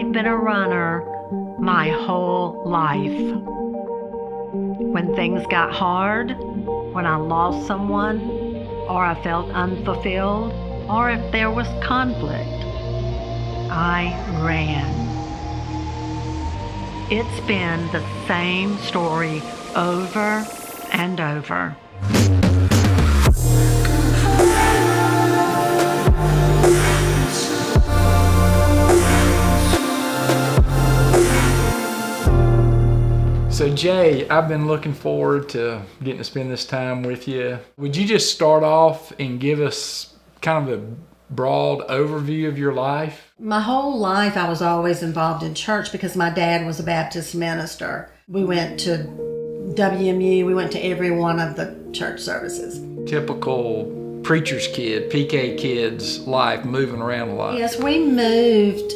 I'd been a runner my whole life. When things got hard, when I lost someone, or I felt unfulfilled, or if there was conflict, I ran. It's been the same story over and over. So Jay, I've been looking forward to getting to spend this time with you. Would you just start off and give us kind of a broad overview of your life? My whole life I was always involved in church because my dad was a Baptist minister. We went to WMU, we went to every one of the church services. Typical preacher's kid, PK kid's life, moving around a lot. Yes, we moved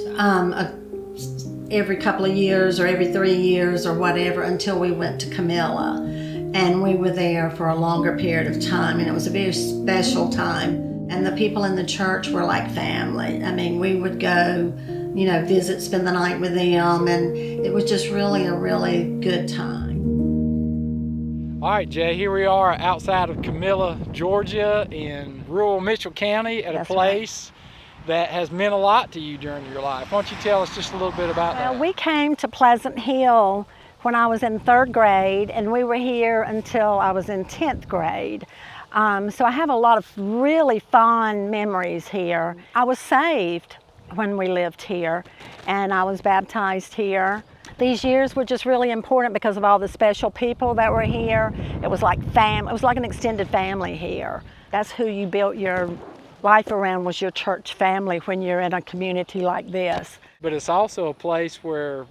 every couple of years or every 3 years or whatever until we went to Camilla. And we were there for a longer period of time, and it was a very special time. And the people in the church were like family. I mean, we would go, visit, spend the night with them, and it was just really a really good time. All right, Jay, here we are outside of Camilla, Georgia, in rural Mitchell County at a place that has meant a lot to you during your life. Why don't you tell us just a little bit about that? We came to Pleasant Hill when I was in 3rd grade, and we were here until I was in 10th grade. So I have a lot of really fond memories here. I was saved when we lived here, and I was baptized here. These years were just really important because of all the special people that were here. It was like it was like an extended family here. That's who you built your life around, was your church family when you're in a community like this. But it's also a place where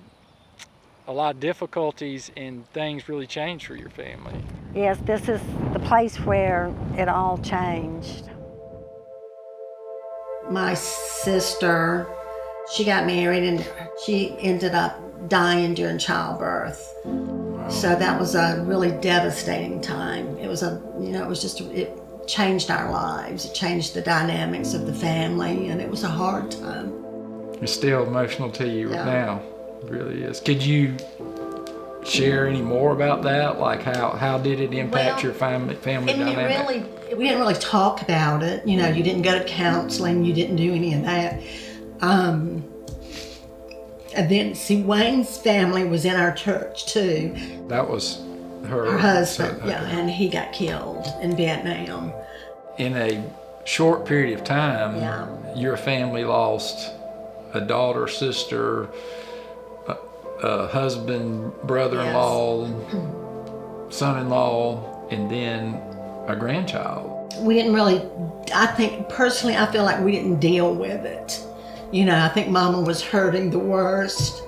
a lot of difficulties and things really changed for your family. Yes, this is the place where it all changed. My sister, she got married and she ended up dying during childbirth. Wow. So that was a really devastating time. It was it changed our lives. It changed the dynamics of the family, and it was a hard time. It's still emotional to you now. It really is. Could you share any more about that? Like how did it impact your family dynamic? We didn't really talk about it. You didn't go to counseling. You didn't do any of that. And then, Wayne's family was in our church too. That was her husband, and he got killed in Vietnam. In a short period of time, your family lost a daughter, sister, a husband, brother-in-law, son-in-law, and then a grandchild. We didn't really, I feel like we didn't deal with it. I think Mama was hurting the worst.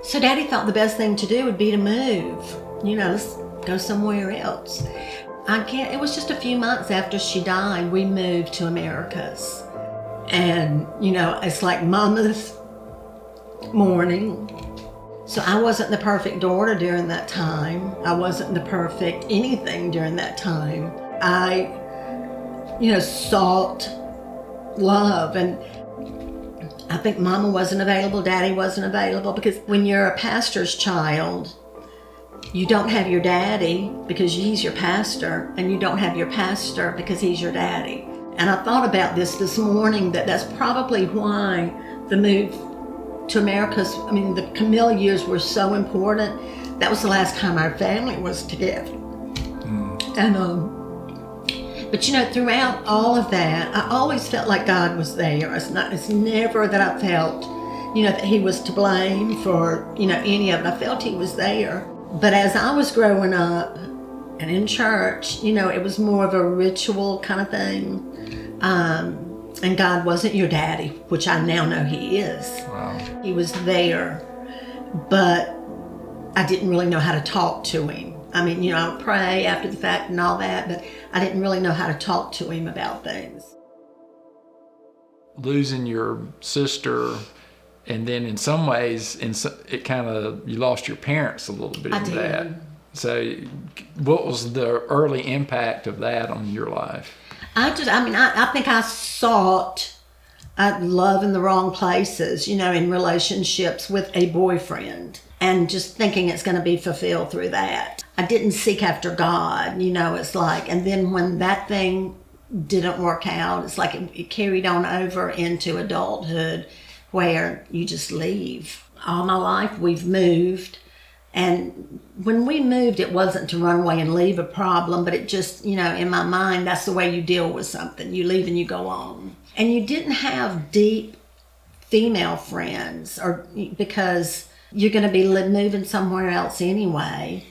So Daddy thought the best thing to do would be to move. Let's go somewhere else. It was just a few months after she died, we moved to Americas. And, it's like Mama's mourning. So I wasn't the perfect daughter during that time. I wasn't the perfect anything during that time. I, sought love, and I think Mama wasn't available, Daddy wasn't available, because when you're a pastor's child, you don't have your daddy because he's your pastor, and you don't have your pastor because he's your daddy. And I thought about this morning, that's probably why the move to Americas, the Camilla years were so important. That was the last time our family was together. And but throughout all of that, I always felt like God was there. It's never that I felt, that He was to blame for, any of it. I felt He was there. But as I was growing up and in church, it was more of a ritual kind of thing. And God wasn't your daddy, which I now know He is. Wow. He was there, but I didn't really know how to talk to Him. I would pray after the fact and all that, but I didn't really know how to talk to Him about things. Losing your sister, and then in some ways, you lost your parents a little bit in that. So what was the early impact of that on your life? I think I sought love in the wrong places, in relationships with a boyfriend, and just thinking it's going to be fulfilled through that. I didn't seek after God, it's like, and then when that thing didn't work out, it's like it carried on over into adulthood where you just leave. All my life we've moved, and when we moved, it wasn't to run away and leave a problem, but it just, in my mind, that's the way you deal with something. You leave and you go on. And you didn't have deep female friends, or because you're going to be moving somewhere else anyway.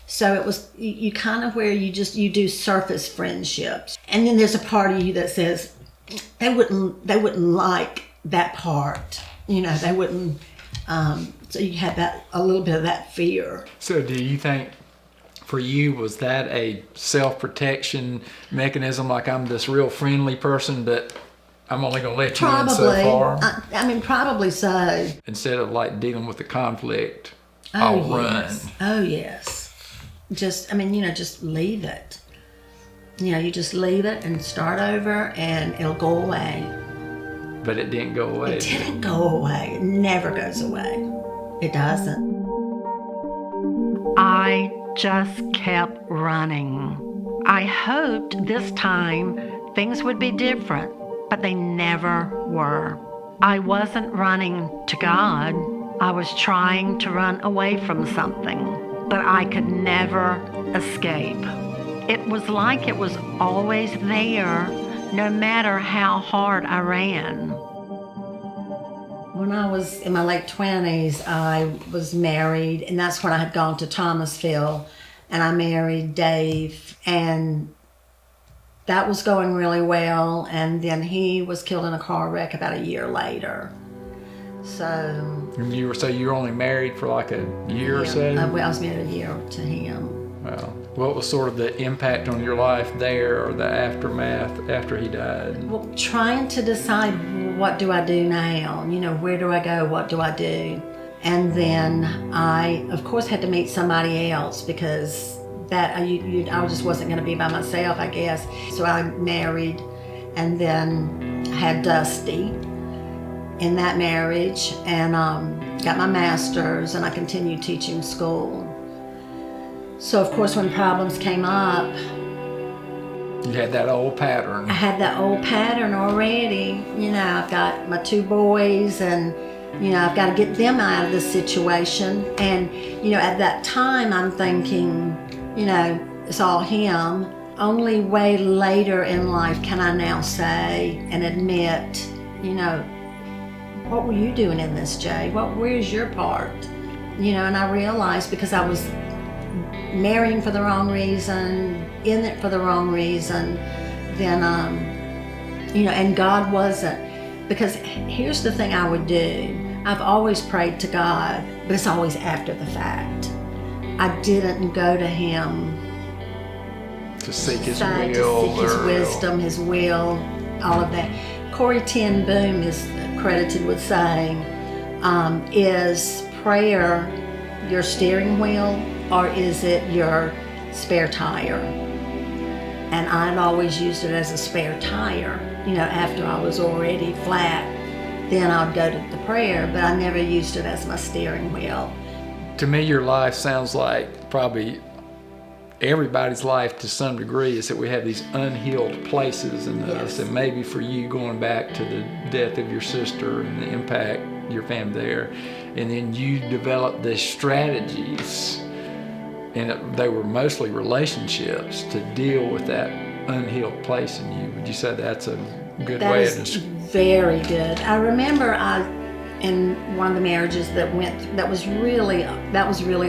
So it was you kind of where you do surface friendships, and then there's a part of you that says they wouldn't like that part. They wouldn't. So you had a little bit of that fear. So do you think, for you, was that a self-protection mechanism? Like, I'm this real friendly person, but I'm only going to let you in so far? Probably so. Instead of like dealing with the conflict, Oh, I'll yes. run. Oh, yes. Just leave it. You just leave it and start over, and it'll go away. But it didn't go away. It didn't go away. It never goes away. It doesn't. I just kept running. I hoped this time things would be different, but they never were. I wasn't running to God. I was trying to run away from something, but I could never escape. It was like it was always there, no matter how hard I ran. When I was in my late 20s, I was married, and that's when I had gone to Thomasville, and I married Dave, and that was going really well, and then he was killed in a car wreck about a year later. So you were only married for like a year or so? I was married a year to him. Wow. What was sort of the impact on your life there, or the aftermath after he died? Well, trying to decide, what do I do now? Where do I go? What do I do? And then I, of course, had to meet somebody else, because I just wasn't going to be by myself, I guess. So I married, and then had Dusty in that marriage, and got my master's, and I continued teaching school. So of course, when problems came up, You had that old pattern. I had that old pattern already. I've got my 2 boys, and I've got to get them out of this situation. And at that time, I'm thinking, it's all him. Only way later in life can I now say and admit, what were you doing in this, Jay? Where's your part? And I realized, because I was marrying for the wrong reason, in it for the wrong reason, then, and God wasn't. Because here's the thing I would do. I've always prayed to God, but it's always after the fact. I didn't go to Him To seek His to will. seek His wisdom, His will, all of that. Corrie ten Boom is credited with saying, is prayer your steering wheel, or is it your spare tire? And I'd always used it as a spare tire. After I was already flat, then I'd go to the prayer, but I never used it as my steering wheel. To me, your life sounds like probably everybody's life to some degree, is that we have these unhealed places in us. Yes. And maybe for you, going back to the death of your sister and the impact your family there, and then you developed these strategies, and they were mostly relationships, to deal with that unhealed place in you. Would you say that's a good way of describing? Very good. I remember in one of the marriages that was really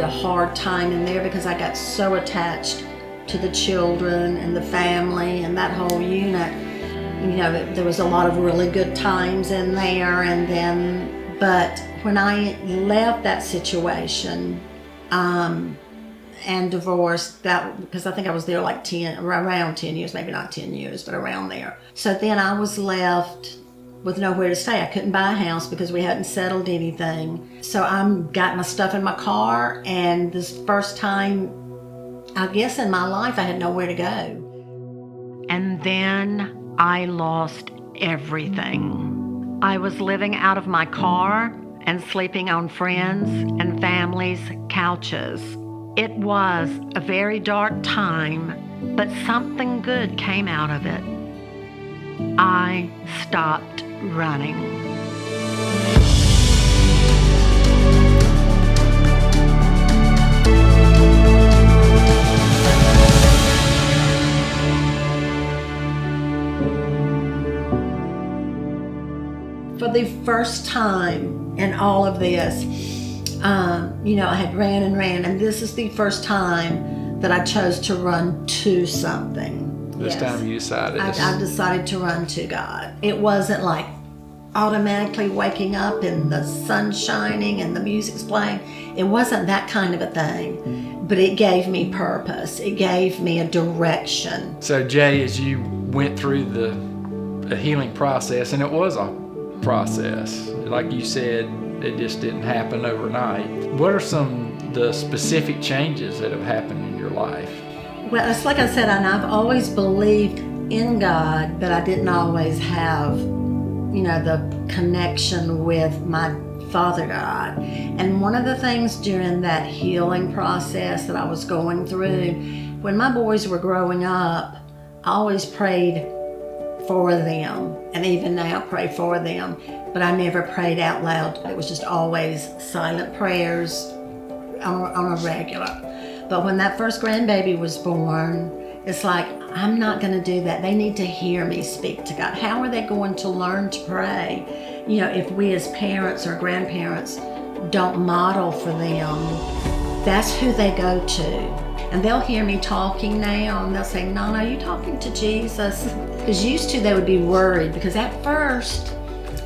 a hard time in there, because I got so attached to the children and the family and that whole unit. There was a lot of really good times in there, but when I left that situation and divorced, because I think I was there like around 10 years, maybe not 10 years, but around there. So then I was left with nowhere to stay. I couldn't buy a house because we hadn't settled anything. So I got my stuff in my car, and this first time, I guess in my life, I had nowhere to go. And then I lost everything. I was living out of my car and sleeping on friends' and family's couches. It was a very dark time, but something good came out of it. I stopped running. For the first time in all of this, I had ran, and this is the first time that I chose to run to something. This time you decided. I decided to run to God. It wasn't like automatically waking up and the sun shining and the music's playing. It wasn't that kind of a thing, but it gave me purpose. It gave me a direction. So Jay, as you went through the healing process, and it was a process, like you said, it just didn't happen overnight. What are some of the specific changes that have happened in your life? Well, it's like I said, and I've always believed in God, but I didn't always have, the connection with my Father God. And one of the things during that healing process that I was going through, when my boys were growing up, I always prayed for them, and even now pray for them, but I never prayed out loud. It was just always silent prayers on a regular. But when that first grandbaby was born, it's like, I'm not going to do that. They need to hear me speak to God. How are they going to learn to pray? If we as parents or grandparents don't model for them, that's who they go to. And they'll hear me talking now, and they'll say, no, you talking to Jesus. Because used to, they would be worried, because at first,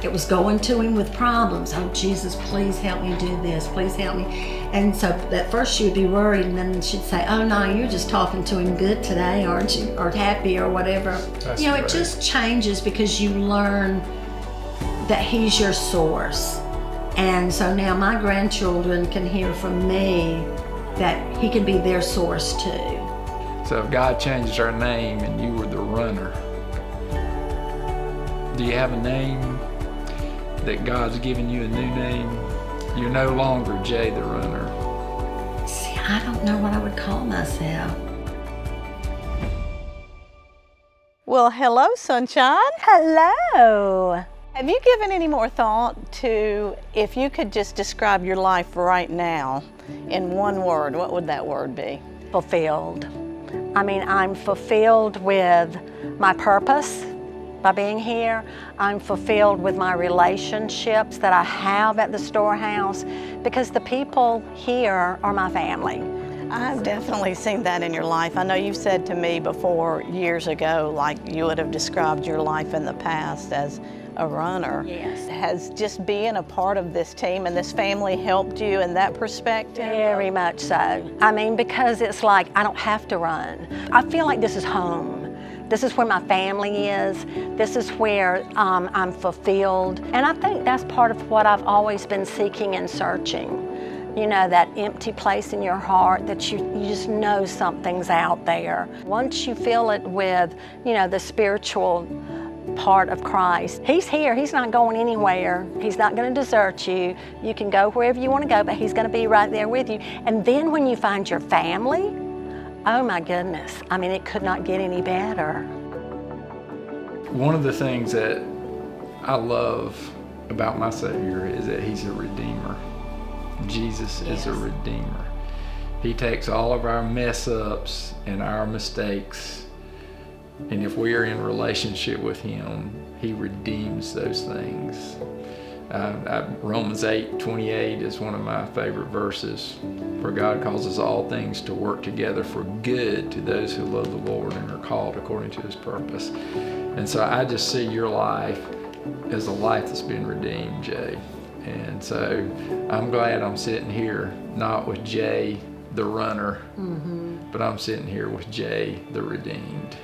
it was going to him with problems. Oh, Jesus, please help me do this. Please help me. And so at first she would be worried, and then she'd say, oh, no, you're just talking to him good today, aren't you? Or happy or whatever. That's It great. just changes because you learn that he's your source. And so now my grandchildren can hear from me that he can be their source too. So if God changed our name and you were the runner, do you have a name that God's given you, a new name? You're no longer Jay the runner. See, I don't know what I would call myself. Well, hello, Sunshine. Hello. Have you given any more thought to, if you could just describe your life right now in one word, what would that word be? Fulfilled. I'm fulfilled with my purpose by being here. I'm fulfilled with my relationships that I have at the storehouse, because the people here are my family. I've definitely seen that in your life. I know you've said to me before, years ago, like you would have described your life in the past as a runner. Yes. Has just being a part of this team and this family helped you in that perspective? Very much so. Because it's like I don't have to run. I feel like this is home. This is where my family is. This is where I'm fulfilled. And I think that's part of what I've always been seeking and searching. That empty place in your heart that you just know something's out there. Once you fill it with, the spiritual part of Christ, he's here. He's not going anywhere. He's not going to desert you. You can go wherever you want to go, but he's going to be right there with you. And then when you find your family, oh my goodness, it could not get any better. One of the things that I love about my Savior is that he's a redeemer. Jesus is a redeemer. He takes all of our mess ups and our mistakes, and if we are in relationship with him, he redeems those things. Romans 8:28 is one of my favorite verses. For God causes all things to work together for good to those who love the Lord and are called according to his purpose. And so I just see your life as a life that's been redeemed, Jay. And so I'm glad I'm sitting here, not with Jay the runner, but I'm sitting here with Jay the redeemed.